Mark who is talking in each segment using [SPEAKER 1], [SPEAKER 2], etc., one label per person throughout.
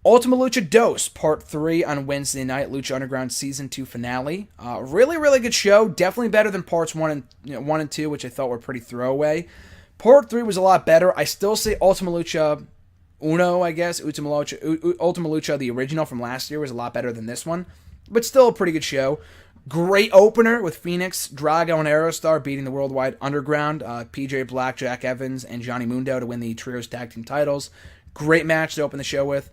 [SPEAKER 1] Ultima Lucha Dos, Part 3 on Wednesday night, Lucha Underground Season 2 finale. Really, really good show. Definitely better than Parts 1 and 2, which I thought were pretty throwaway. Part 3 was a lot better. I still say Ultima Lucha Uno, I guess. Ultima Lucha, the original from last year, was a lot better than this one. But still a pretty good show. Great opener with Phoenix, Drago, and Aerostar beating the Worldwide Underground, PJ Black, Jack Evans, and Johnny Mundo to win the Trios Tag Team titles. Great match to open the show with.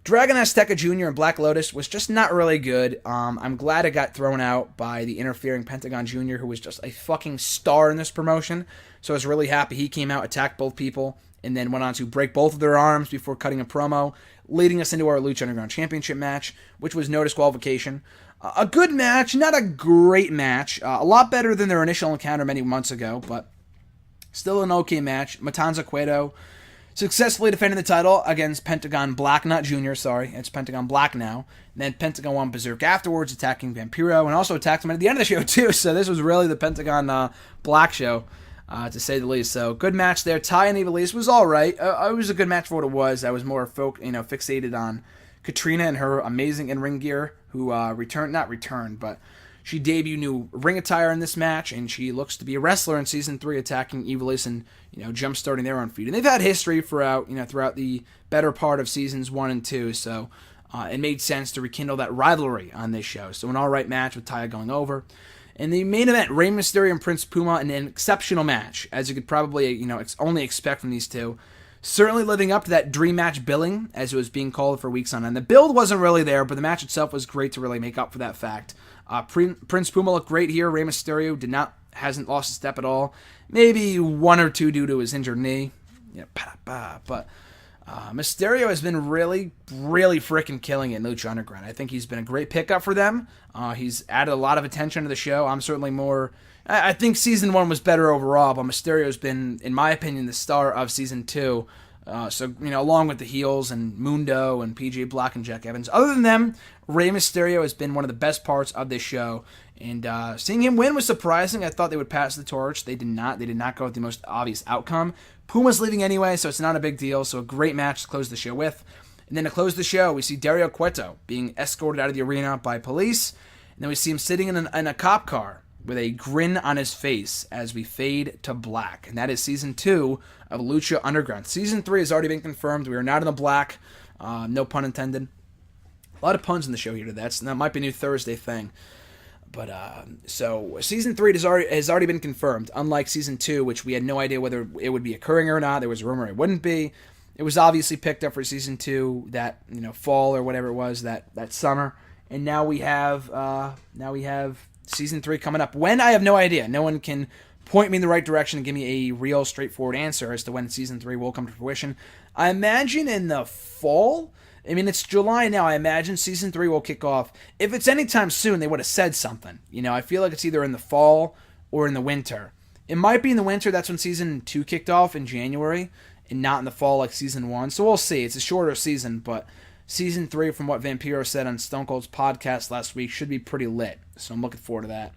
[SPEAKER 1] Dragon Azteca Jr. and Black Lotus was just not really good. I'm glad it got thrown out by the interfering Pentagon Jr., who was just a fucking star in this promotion. So I was really happy he came out, attacked both people, and then went on to break both of their arms before cutting a promo, leading us into our Lucha Underground Championship match, which was no disqualification. A good match, not a great match. A lot better than their initial encounter many months ago, but still an okay match. Matanza Cueto successfully defending the title against Pentagon Black, not Junior, sorry. It's Pentagon Black now. And then Pentagon won Berserk afterwards, attacking Vampiro, and also attacked him at the end of the show, too. So this was really the Pentagon Black show, to say the least. So good match there. Ty and Ivelisse was all right. It was a good match for what it was. I was more fixated on Katrina and her amazing in-ring gear, who but she debuted new ring attire in this match, and she looks to be a wrestler in Season 3, attacking Ivelisse and, jump-starting their own feud. And they've had history throughout the better part of Seasons 1 and 2, so it made sense to rekindle that rivalry on this show. So an alright match with Taya going over. In the main event, Rey Mysterio and Prince Puma in an exceptional match, as you could probably, only expect from these two. Certainly living up to that dream match billing, as it was being called for weeks on end. The build wasn't really there, but the match itself was great to really make up for that fact. Prince Puma looked great here. Rey Mysterio hasn't lost a step at all. Maybe one or two due to his injured knee. But Mysterio has been really, really freaking killing it in Lucha Underground. I think he's been a great pickup for them. He's added a lot of attention to the show. I'm certainly more... I think Season 1 was better overall, but Mysterio's been, in my opinion, the star of Season 2. Along with the heels and Mundo and PJ Black and Jack Evans. Other than them, Rey Mysterio has been one of the best parts of this show. And seeing him win was surprising. I thought they would pass the torch. They did not. They did not go with the most obvious outcome. Puma's leaving anyway, so it's not a big deal. So a great match to close the show with. And then to close the show, we see Dario Cueto being escorted out of the arena by police. And then we see him sitting in a cop car with a grin on his face as we fade to black. And that is Season 2 of Lucha Underground. Season 3 has already been confirmed. We are not in the black. No pun intended. A lot of puns in the show here today. That might be a new Thursday thing. But, so, Season 3 has already been confirmed. Unlike Season 2, which we had no idea whether it would be occurring or not. There was a rumor it wouldn't be. It was obviously picked up for Season 2 that, fall or whatever it was, that summer. And now we have Season 3 coming up. When? I have no idea. No one can point me in the right direction and give me a real straightforward answer as to when Season 3 will come to fruition. I imagine in the fall. I mean, it's July now. I imagine Season 3 will kick off. If it's anytime soon, they would have said something. I feel like it's either in the fall or in the winter. It might be in the winter. That's when Season 2 kicked off in January, and not in the fall like Season 1. So we'll see. It's a shorter season, but Season 3, from what Vampiro said on Stone Cold's podcast last week, should be pretty lit. So I'm looking forward to that.